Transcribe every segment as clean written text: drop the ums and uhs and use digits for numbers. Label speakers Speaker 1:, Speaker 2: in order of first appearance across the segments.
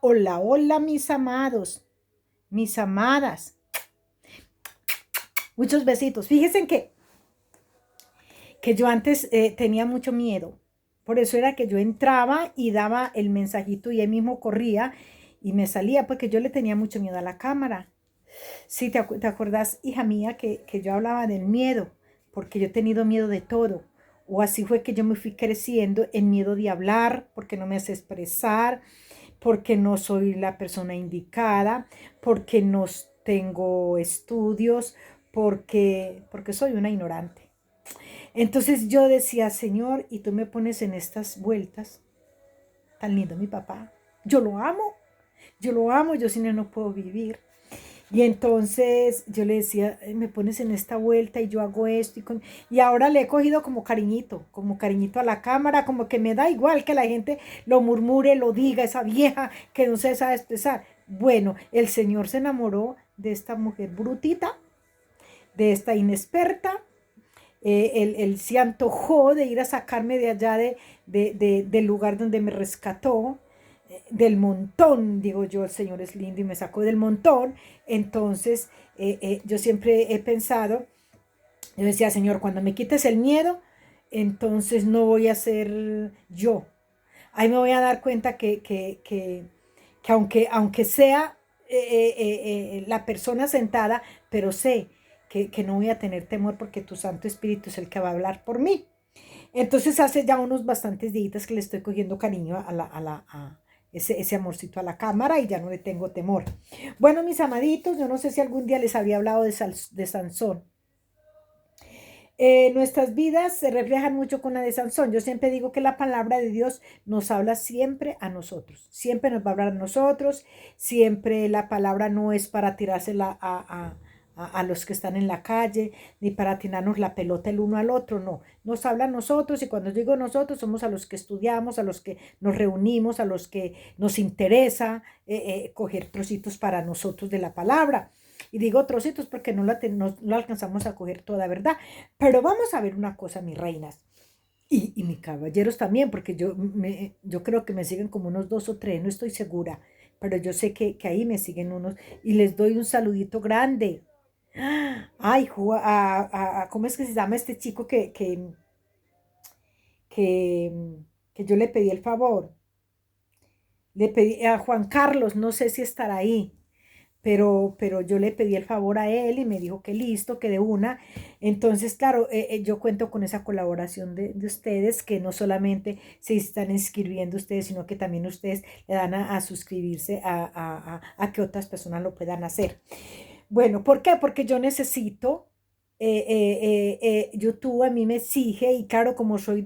Speaker 1: Hola, hola, mis amados, mis amadas. Muchos besitos. Fíjense que yo antes tenía mucho miedo. Por eso era que yo entraba y daba el mensajito y él mismo corría y me salía porque yo le tenía mucho miedo a la cámara. Sí, te acuerdas, hija mía, que yo hablaba del miedo, porque yo he tenido miedo de todo. O así fue que yo me fui creciendo en miedo de hablar, porque no me hace expresar, porque no soy la persona indicada, porque no tengo estudios, porque soy una ignorante. Entonces yo decía, Señor, y tú me pones en estas vueltas, tan lindo mi papá, yo lo amo, yo sin él no puedo vivir. Y entonces yo le decía, me pones en esta vuelta y yo hago esto. Y ahora le he cogido como cariñito a la cámara, como que me da igual que la gente lo murmure, lo diga, esa vieja que no se sabe expresar. Bueno, el Señor se enamoró de esta mujer brutita, de esta inexperta. Él se antojó de ir a sacarme de allá del lugar donde me rescató, del montón, digo yo, el Señor es lindo y me sacó del montón. Entonces, yo siempre he pensado, yo decía, Señor, cuando me quites el miedo, entonces no voy a ser yo. Ahí me voy a dar cuenta que aunque sea la persona sentada, pero sé que no voy a tener temor porque tu Santo Espíritu es el que va a hablar por mí. Entonces hace ya unos bastantes días que le estoy cogiendo cariño a ese amorcito a la cámara y ya no le tengo temor. Bueno, mis amaditos, yo no sé si algún día les había hablado de Sansón. Nuestras vidas se reflejan mucho con la de Sansón. Yo siempre digo que la palabra de Dios nos habla siempre a nosotros. Siempre nos va a hablar a nosotros. Siempre la palabra no es para tirársela a los que están en la calle, ni para tirarnos la pelota el uno al otro. No, nos habla a nosotros y cuando digo nosotros somos a los que estudiamos, a los que nos reunimos, a los que nos interesa coger trocitos para nosotros de la palabra. Y digo trocitos porque no alcanzamos a coger toda, ¿verdad? Pero vamos a ver una cosa, mis reinas. Y mis caballeros también, porque yo creo que me siguen como unos dos o tres, no estoy segura. Pero yo sé que ahí me siguen unos. Y les doy un saludito grande. Ay, ¿cómo es que se llama este chico que, que yo le pedí el favor? Le pedí a Juan Carlos, no sé si estará ahí. Pero yo le pedí el favor a él y me dijo que listo, que de una. Entonces, claro, yo cuento con esa colaboración de ustedes, que no solamente se están inscribiendo ustedes, sino que también ustedes le dan a suscribirse a que otras personas lo puedan hacer. Bueno, ¿por qué? Porque yo necesito, YouTube a mí me exige, y claro, como soy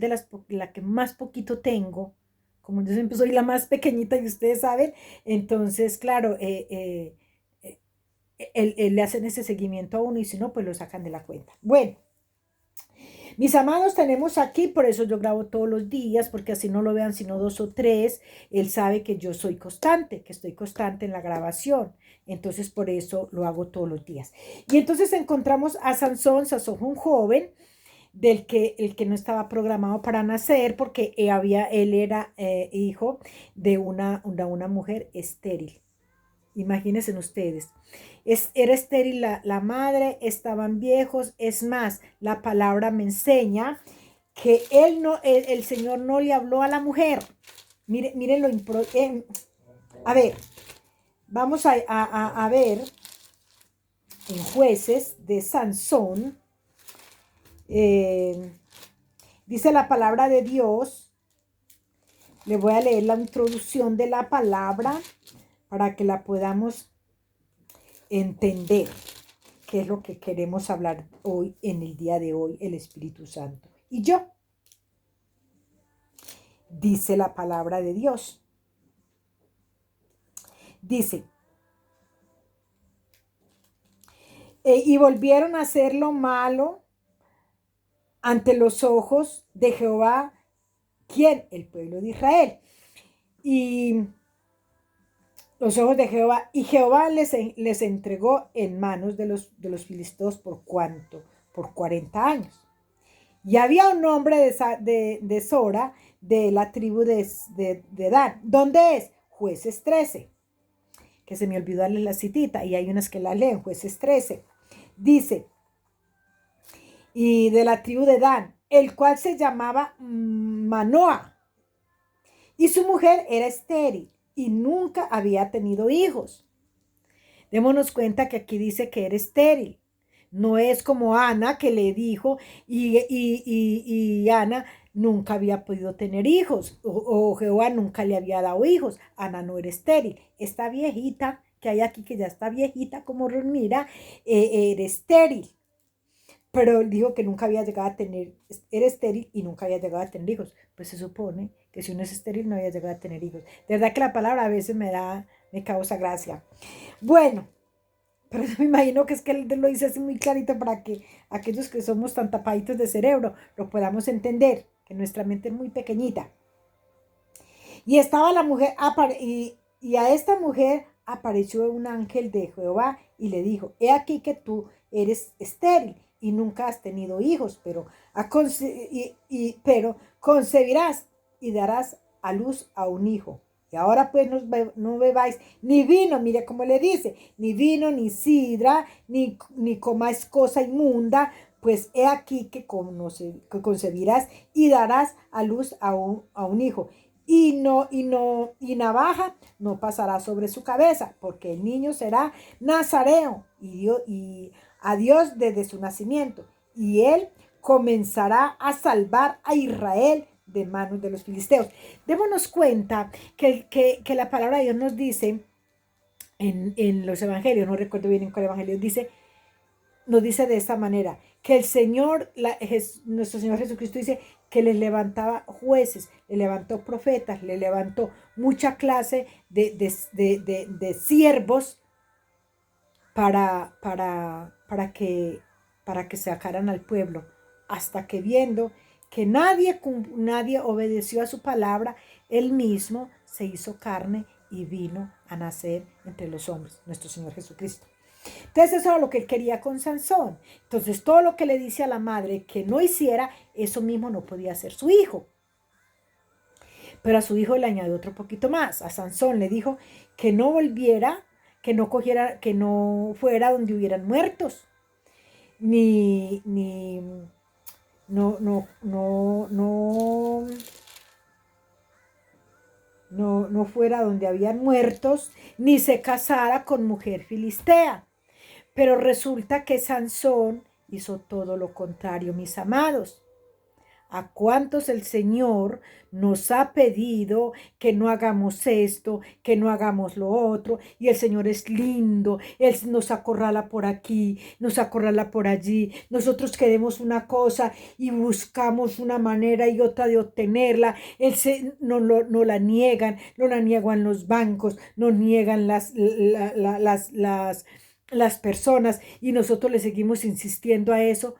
Speaker 1: la que más poquito tengo, como yo siempre soy la más pequeñita y ustedes saben, entonces, claro, le hacen ese seguimiento a uno y si no, pues lo sacan de la cuenta. Bueno, mis amados, tenemos aquí, por eso yo grabo todos los días, porque así no lo vean sino dos o tres. Él sabe que yo soy constante, que estoy constante en la grabación. Entonces, por eso lo hago todos los días. Y entonces encontramos a Sansón. Sansón fue un joven el que no estaba programado para nacer, porque él era hijo de una mujer estéril. Imagínense ustedes. Era estéril la madre, estaban viejos. Es más, la palabra me enseña que el Señor no le habló a la mujer. Miren lo a ver, vamos a ver en Jueces de Sansón. eh, Dice la palabra de Dios. Le voy a leer la introducción de la palabra para que la podamos entender, qué es lo que queremos hablar hoy, en el día de hoy, el Espíritu Santo y yo. Dice la palabra de Dios. Dice, y volvieron a hacer lo malo ante los ojos de Jehová. ¿Quién? El pueblo de Israel. Y los ojos de Jehová. Y Jehová les entregó en manos de los filisteos por cuánto, por 40 años. Y había un hombre de Sora, de la tribu de Dan. ¿Dónde es? Jueces 13, que se me olvidó darle la citita, y hay unas que la leen, Jueces 13. Dice, y de la tribu de Dan, el cual se llamaba Manoah, y su mujer era estéril y nunca había tenido hijos. Démonos cuenta que aquí dice que era estéril. No es como Ana que le dijo y Ana nunca había podido tener hijos o Jehová nunca le había dado hijos. Ana no era estéril. Esta viejita que hay aquí, que ya está viejita como Rosmira, era estéril. Pero él dijo que nunca había llegado a tener, era estéril y nunca había llegado a tener hijos. Pues se supone que si uno es estéril no había llegado a tener hijos. De verdad que la palabra a veces me causa gracia. Bueno, pero me imagino que es que él lo dice así muy clarito para que aquellos que somos tan tapaditos de cerebro lo podamos entender, que nuestra mente es muy pequeñita. Y estaba la mujer, y a esta mujer apareció un ángel de Jehová y le dijo, he aquí que tú eres estéril y nunca has tenido hijos, pero concebirás y darás a luz a un hijo. Y ahora pues no bebáis ni vino, mire cómo le dice, ni vino, ni sidra, ni comáis cosa inmunda, pues he aquí que concebirás y darás a luz a un hijo. Y navaja no pasará sobre su cabeza, porque el niño será nazareo y a Dios desde su nacimiento, y él comenzará a salvar a Israel de manos de los filisteos. Démonos cuenta que la palabra de Dios nos dice en los evangelios, no recuerdo bien en cuál evangelio, nos dice de esta manera, que el Señor, nuestro Señor Jesucristo dice que les levantaba jueces, le levantó profetas, le levantó mucha clase de siervos para que sacaran al pueblo, hasta que viendo que nadie obedeció a su palabra, él mismo se hizo carne y vino a nacer entre los hombres, nuestro Señor Jesucristo. Entonces eso era lo que él quería con Sansón. Entonces todo lo que le dice a la madre que no hiciera, eso mismo no podía hacer su hijo. Pero a su hijo le añadió otro poquito más. A Sansón le dijo que no volviera, que no fuera donde hubieran muertos, no fuera donde habían muertos, ni se casara con mujer filistea. Pero resulta que Sansón hizo todo lo contrario, mis amados. ¿A cuántos el Señor nos ha pedido que no hagamos esto, que no hagamos lo otro? Y el Señor es lindo, Él nos acorrala por aquí, nos acorrala por allí. Nosotros queremos una cosa y buscamos una manera y otra de obtenerla. No la niegan, no la niegan los bancos, no niegan las personas, y nosotros le seguimos insistiendo a eso.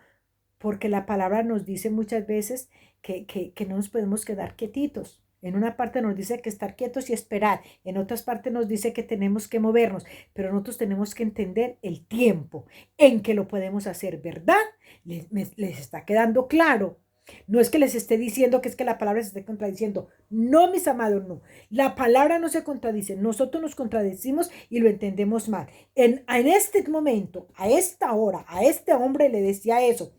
Speaker 1: Porque la palabra nos dice muchas veces que no nos podemos quedar quietitos. En una parte nos dice que estar quietos y esperar. En otras partes nos dice que tenemos que movernos. Pero nosotros tenemos que entender el tiempo en que lo podemos hacer, ¿verdad? Les está quedando claro. No es que les esté diciendo que es que la palabra se esté contradiciendo. No, mis amados, no. La palabra no se contradice. Nosotros nos contradecimos y lo entendemos mal. En este momento, a esta hora, a este hombre le decía eso.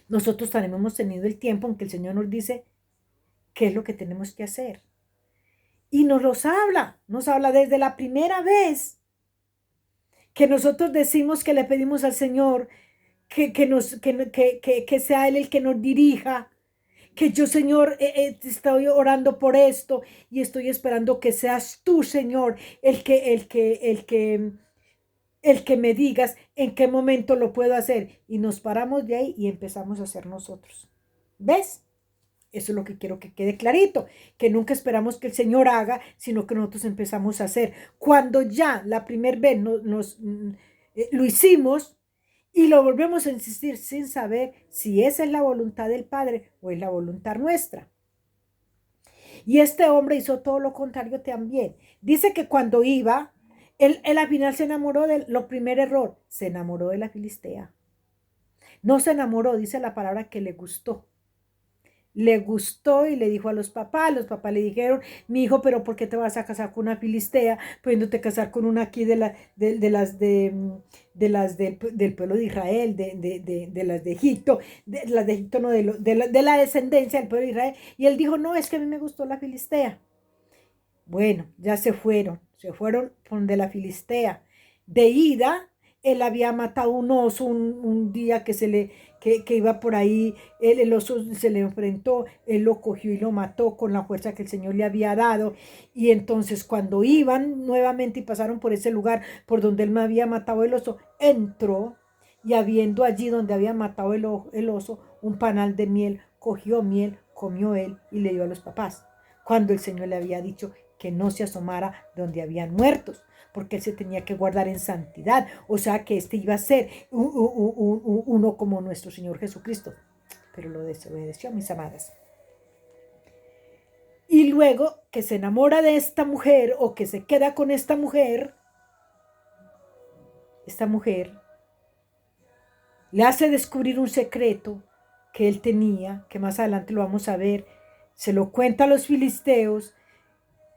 Speaker 1: Nosotros también hemos tenido el tiempo en que el Señor nos dice qué es lo que tenemos que hacer. Y nos habla desde la primera vez que nosotros decimos que le pedimos al Señor que sea Él el que nos dirija. Que yo, Señor, estoy orando por esto y estoy esperando que seas tú, Señor, el que me digas en qué momento lo puedo hacer. Y nos paramos de ahí y empezamos a hacer nosotros. ¿Ves? Eso es lo que quiero que quede clarito, que nunca esperamos que el Señor haga, sino que nosotros empezamos a hacer. Cuando ya la primera vez lo hicimos y lo volvemos a insistir sin saber si esa es la voluntad del Padre o es la voluntad nuestra. Y este hombre hizo todo lo contrario también. Dice que cuando iba, él al final se enamoró primer error, se enamoró de la filistea. No se enamoró, dice la palabra que le gustó. le gustó y le dijo a los papás le dijeron, mi hijo, pero ¿por qué te vas a casar con una filistea, pudiéndote casar con una aquí del pueblo de Israel, de las de Egipto, de las de Egipto, no, de la descendencia del pueblo de Israel? Y él dijo, no, es que a mí me gustó la filistea. Bueno, ya se fueron con de la filistea. De ida, él había matado un oso un día que iba por ahí, el oso se le enfrentó, él lo cogió y lo mató con la fuerza que el Señor le había dado. Y entonces cuando iban nuevamente y pasaron por ese lugar por donde él me había matado el oso, entró y habiendo allí donde había matado el oso un panal de miel, cogió miel, comió él y le dio a los papás. Cuando el Señor le había dicho que no se asomara donde habían muertos, porque él se tenía que guardar en santidad, o sea que este iba a ser uno como nuestro Señor Jesucristo, pero lo desobedeció, mis amadas. Y luego que se enamora de esta mujer o que se queda con esta mujer le hace descubrir un secreto que él tenía, que más adelante lo vamos a ver, se lo cuenta a los filisteos.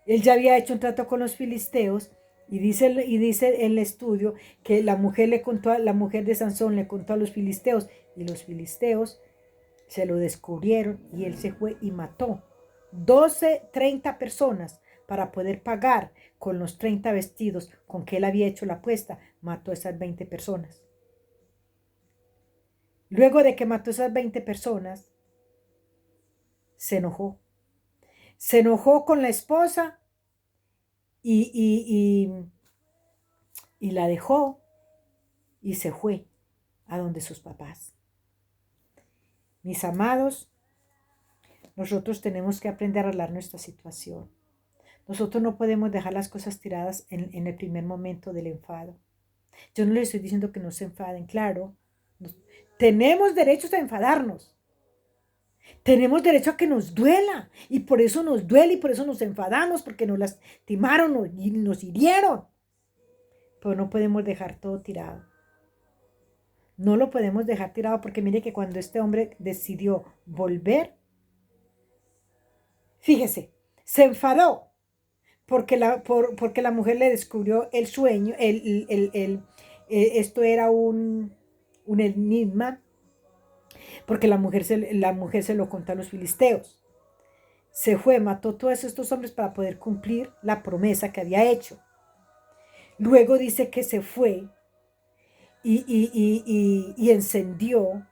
Speaker 1: Él ya había hecho un trato con los filisteos y dice en el estudio que la mujer de Sansón le contó a los filisteos y los filisteos se lo descubrieron y él se fue y mató 30 personas para poder pagar con los 30 vestidos con que él había hecho la apuesta. Mató a esas 20 personas. Luego de que mató a esas 20 personas, se enojó. Se enojó con la esposa y la dejó y se fue a donde sus papás. Mis amados, nosotros tenemos que aprender a arreglar nuestra situación. Nosotros no podemos dejar las cosas tiradas en el primer momento del enfado. Yo no les estoy diciendo que no se enfaden, claro. Tenemos derecho a enfadarnos. Tenemos derecho a que nos duela. Y por eso nos duele y por eso nos enfadamos, porque nos lastimaron y nos hirieron. Pero no podemos dejar todo tirado. No lo podemos dejar tirado porque mire que cuando este hombre decidió volver, fíjese, se enfadó porque la mujer le descubrió el sueño, esto era un enigma, porque la mujer se lo contó a los filisteos. Se fue, mató a todos estos hombres para poder cumplir la promesa que había hecho. Luego dice que se fue y encendió,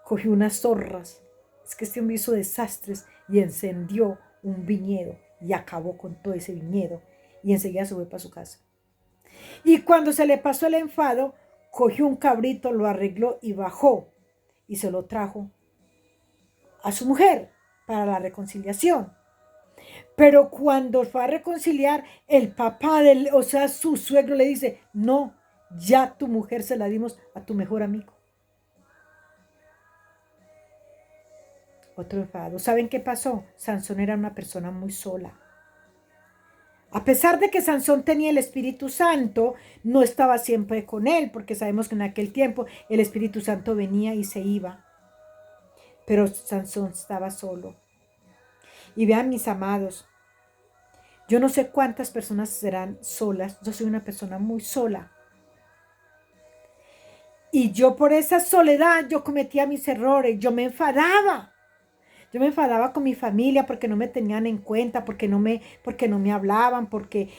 Speaker 1: cogió unas zorras. Es que este hombre hizo desastres y encendió un viñedo y acabó con todo ese viñedo y enseguida se fue para su casa. Y cuando se le pasó el enfado, cogió un cabrito, lo arregló y bajó y se lo trajo a su mujer para la reconciliación. Pero cuando fue a reconciliar, el papá o sea, su suegro le dice, no, ya tu mujer se la dimos a tu mejor amigo. Otro enfado. ¿Saben qué pasó? Sansón era una persona muy sola. A pesar de que Sansón tenía el Espíritu Santo, no estaba siempre con él, porque sabemos que en aquel tiempo el Espíritu Santo venía y se iba. Pero Sansón estaba solo. Y vean, mis amados, yo no sé cuántas personas serán solas. Yo soy una persona muy sola. Y yo por esa soledad, yo cometía mis errores. Yo me enfadaba. Yo me enfadaba con mi familia porque no me tenían en cuenta, porque no me hablaban, porque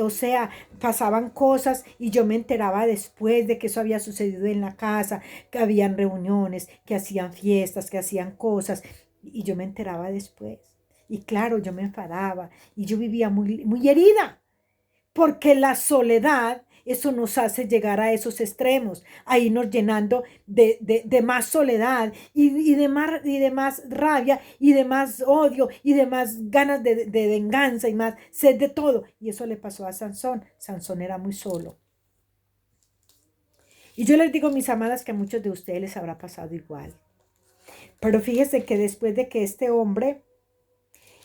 Speaker 1: o sea, pasaban cosas y yo me enteraba después de que eso había sucedido en la casa, que habían reuniones, que hacían fiestas, que hacían cosas, y yo me enteraba después. Y claro, yo me enfadaba y yo vivía muy, muy herida, porque la soledad, eso nos hace llegar a esos extremos, a irnos llenando de más soledad y de más rabia y de más odio y de más ganas de venganza y más sed de todo. Y eso le pasó a Sansón. Sansón era muy solo. Y yo les digo, mis amadas, que a muchos de ustedes les habrá pasado igual. Pero fíjense que después de que este hombre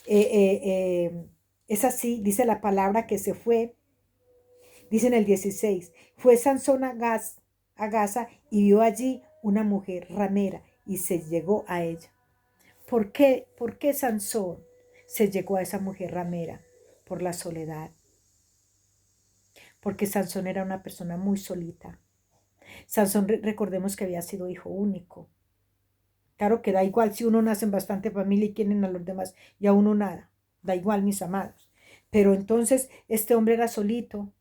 Speaker 1: es así, dice la palabra que se fue. Dice en el 16, fue Sansón a Gaza y vio allí una mujer ramera y se llegó a ella. por qué Sansón se llegó a esa mujer ramera? Por la soledad. Porque Sansón era una persona muy solita. Sansón, recordemos que había sido hijo único. Claro que da igual si uno nace en bastante familia y quieren a los demás y a uno nada. Da igual, mis amados. Pero entonces este hombre era solito.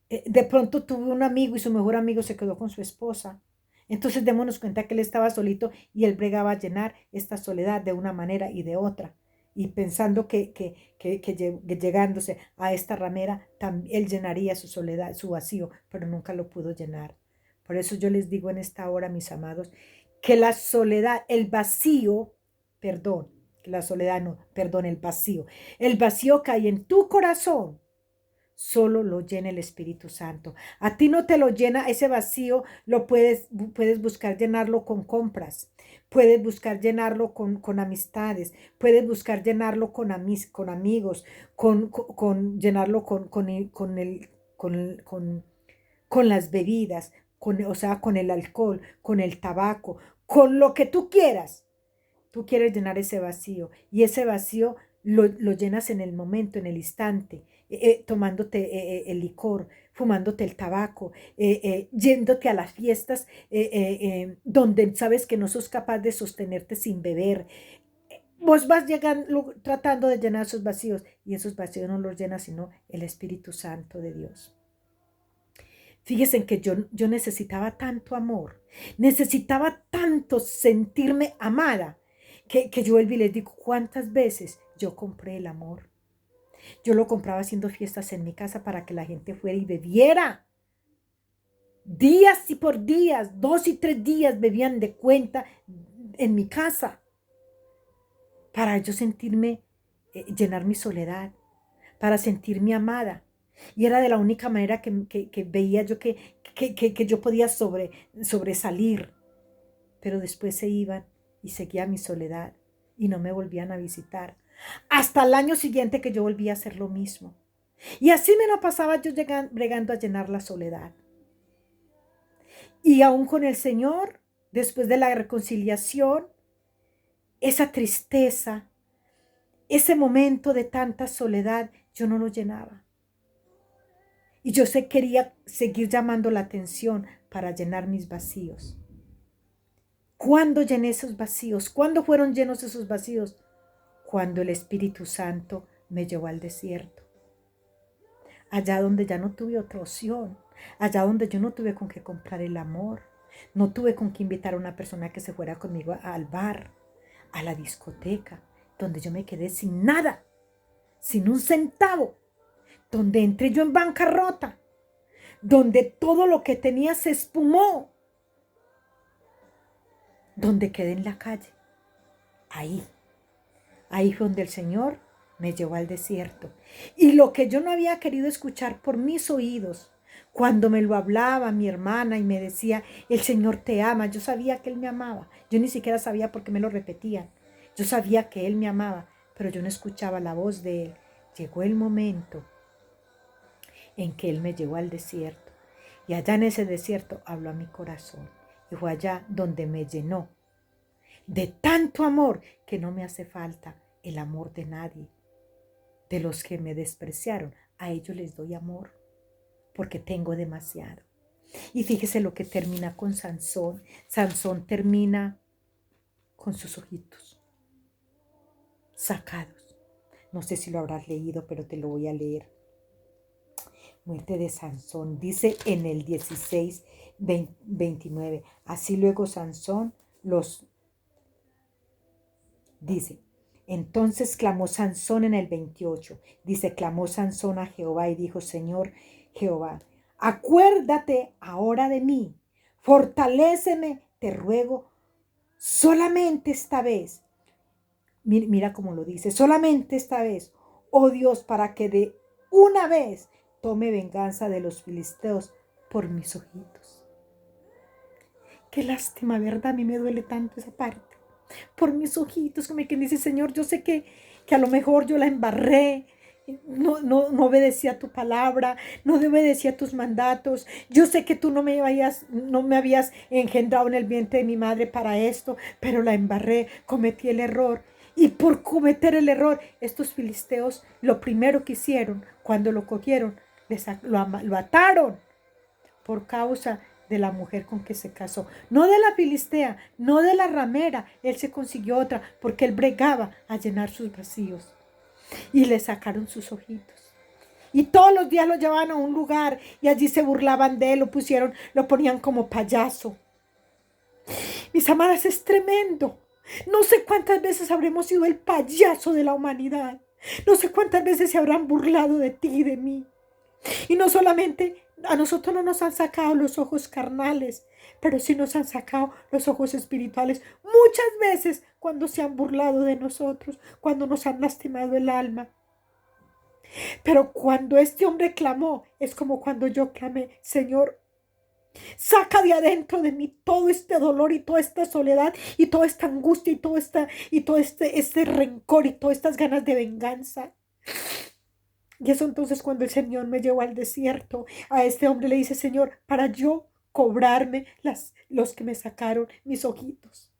Speaker 1: De pronto tuvo un amigo y su mejor amigo se quedó con su esposa. Entonces démonos cuenta que él estaba solito y él bregaba a llenar esta soledad de una manera y de otra. Y pensando que llegándose a esta ramera, él llenaría su soledad, su vacío, pero nunca lo pudo llenar. Por eso yo les digo en esta hora, mis amados, que la soledad, el vacío, perdón, la soledad no, perdón, el vacío que hay en tu corazón, solo lo llena el Espíritu Santo. A ti no te lo llena ese vacío, puedes buscar llenarlo con compras, puedes buscar llenarlo con amistades, puedes buscar llenarlo con amigos, llenarlo con las bebidas, o sea, con el alcohol, con el tabaco, con lo que tú quieras. Tú quieres llenar ese vacío y ese vacío lo llenas en el momento, en el instante, tomándote el licor, fumándote el tabaco, yéndote a las fiestas donde sabes que no sos capaz de sostenerte sin beber. Vos vas llegando, tratando de llenar esos vacíos y esos vacíos no los llena sino el Espíritu Santo de Dios. Fíjense que yo necesitaba tanto amor, necesitaba tanto sentirme amada, que yo vuelvo y les digo, ¿cuántas veces yo compré el amor? Yo lo compraba haciendo fiestas en mi casa para que la gente fuera y bebiera. Días y por días, 2 y 3 días bebían de cuenta en mi casa. Para yo sentirme, llenar mi soledad, para sentirme amada. Y era de la única manera que veía yo que yo podía sobresalir. Pero después se iban y seguía mi soledad y no me volvían a visitar. Hasta el año siguiente que yo volvía a hacer lo mismo. Y así me la pasaba yo bregando a llenar la soledad. Y aún con el Señor, después de la reconciliación, esa tristeza, ese momento de tanta soledad, yo no lo llenaba. Y yo quería seguir llamando la atención para llenar mis vacíos. ¿Cuándo llené esos vacíos? ¿Cuándo fueron llenos esos vacíos? Cuando el Espíritu Santo me llevó al desierto. Allá donde ya no tuve otra opción. Allá donde yo no tuve con qué comprar el amor. No tuve con qué invitar a una persona que se fuera conmigo al bar, a la discoteca, donde yo me quedé sin nada, sin un centavo, donde entré yo en bancarrota, donde todo lo que tenía se espumó, donde quedé en la calle. Ahí fue donde el Señor me llevó al desierto. Y lo que yo no había querido escuchar por mis oídos, cuando me lo hablaba mi hermana y me decía, el Señor te ama, yo sabía que Él me amaba. Yo ni siquiera sabía por qué me lo repetían. Yo sabía que Él me amaba, pero yo no escuchaba la voz de Él. Llegó el momento en que Él me llevó al desierto. Y allá en ese desierto habló a mi corazón. Y fue allá donde me llenó de tanto amor que no me hace falta el amor de nadie. De los que me despreciaron, a ellos les doy amor, porque tengo demasiado. Y fíjese lo que termina con Sansón. Sansón termina con sus ojitos sacados. No sé si lo habrás leído, pero te lo voy a leer. Muerte de Sansón, dice en el 16, 29. Así luego Sansón dice, entonces clamó Sansón en el 28. Dice, clamó Sansón a Jehová y dijo, Señor Jehová, acuérdate ahora de mí, fortaléceme, te ruego, solamente esta vez. Mira cómo lo dice, solamente esta vez, oh Dios, para que de una vez tome venganza de los filisteos por mis ojitos. Qué lástima, ¿verdad? A mí me duele tanto esa parte. Por mis ojitos, como quien dice, Señor, yo sé que a lo mejor yo la embarré, no obedecía tu palabra, no obedecía tus mandatos. Yo sé que tú no me habías engendrado en el vientre de mi madre para esto, pero la embarré, cometí el error. Y por cometer el error, estos filisteos lo primero que hicieron cuando lo cogieron, lo ataron por causa de la mujer con que se casó. No de la filistea, no de la ramera. Él se consiguió otra porque él bregaba a llenar sus vacíos. Y le sacaron sus ojitos. Y todos los días lo llevaban a un lugar y allí se burlaban de él, lo ponían como payaso. Mis amadas, es tremendo. No sé cuántas veces habremos sido el payaso de la humanidad. No sé cuántas veces se habrán burlado de ti y de mí. Y no solamente a nosotros no nos han sacado los ojos carnales, pero sí nos han sacado los ojos espirituales. Muchas veces cuando se han burlado de nosotros, cuando nos han lastimado el alma. Pero cuando este hombre clamó, es como cuando yo clamé: Señor, saca de adentro de mí todo este dolor y toda esta soledad y toda esta angustia y todo este rencor y todas estas ganas de venganza. Y eso entonces cuando el Señor me llevó al desierto, a este hombre le dice: Señor, para yo cobrarme los que me sacaron mis ojitos.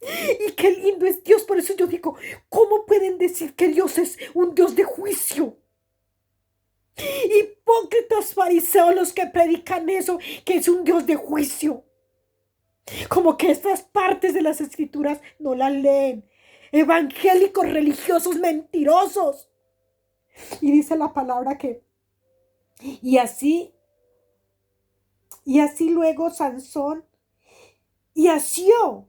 Speaker 1: Y qué lindo es Dios. Por eso yo digo, ¿cómo pueden decir que Dios es un Dios de juicio? Hipócritas fariseos los que predican eso, que es un Dios de juicio. Como que estas partes de las escrituras no las leen. Evangélicos religiosos mentirosos. Y dice la palabra que y así luego Sansón y asió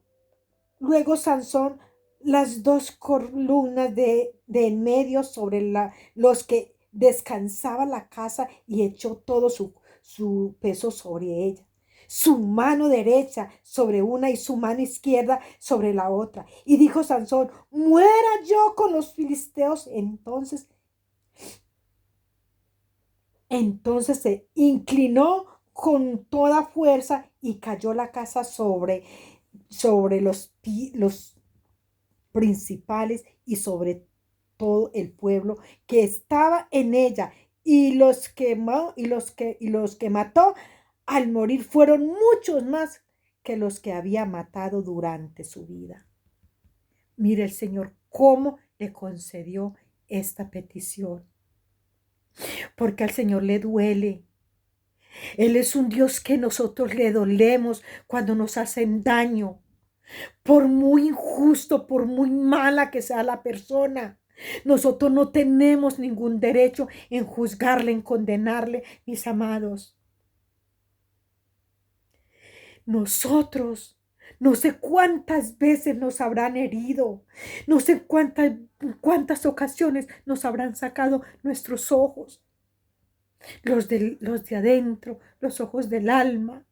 Speaker 1: luego Sansón las dos columnas de en medio sobre los que descansaba la casa y echó todo su peso sobre ella. Su mano derecha sobre una y su mano izquierda sobre la otra. Y dijo Sansón: muera yo con los filisteos. Entonces se inclinó con toda fuerza y cayó la casa sobre los principales y sobre todo el pueblo que estaba en ella, y los que mató al morir fueron muchos más que los que había matado durante su vida. Mire el Señor cómo le concedió esta petición, porque al Señor le duele. Él es un Dios que nosotros le dolemos cuando nos hacen daño. Por muy injusto, por muy mala que sea la persona, nosotros no tenemos ningún derecho en juzgarle, en condenarle, mis amados. Nosotros, no sé cuántas veces nos habrán herido, no sé cuántas ocasiones nos habrán sacado nuestros ojos, los de adentro, los ojos del alma.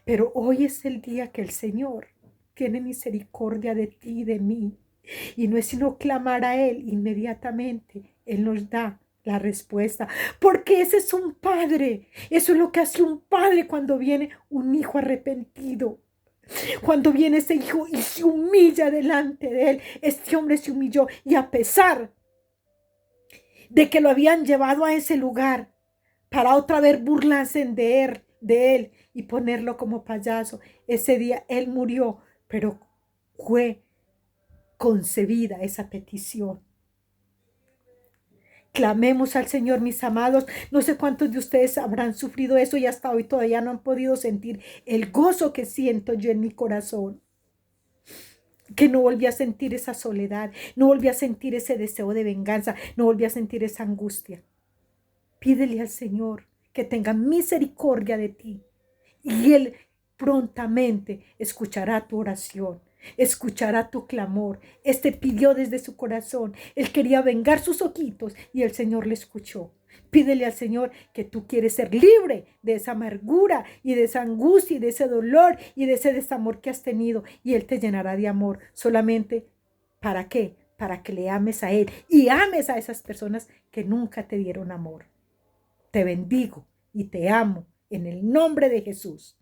Speaker 1: Pero hoy es el día que el Señor tiene misericordia de ti y de mí. Y no es sino clamar a Él inmediatamente. Él nos da la respuesta. Porque ese es un padre. Eso es lo que hace un padre cuando viene un hijo arrepentido. Cuando viene ese hijo y se humilla delante de Él. Este hombre se humilló y a pesar de que lo habían llevado a ese lugar para otra vez burlarse de él y ponerlo como payaso, ese día él murió, pero fue concebida esa petición. Clamemos al Señor, mis amados. No sé cuántos de ustedes habrán sufrido eso y hasta hoy todavía no han podido sentir el gozo que siento yo en mi corazón. Que no volví a sentir esa soledad, no volví a sentir ese deseo de venganza, no volví a sentir esa angustia. Pídele al Señor que tenga misericordia de ti y Él prontamente escuchará tu oración, escuchará tu clamor. Este pidió desde su corazón, él quería vengar sus ojitos y el Señor le escuchó. Pídele al Señor que tú quieres ser libre de esa amargura y de esa angustia y de ese dolor y de ese desamor que has tenido, y Él te llenará de amor. Solamente, ¿para qué? Para que le ames a Él y ames a esas personas que nunca te dieron amor. Te bendigo y te amo en el nombre de Jesús.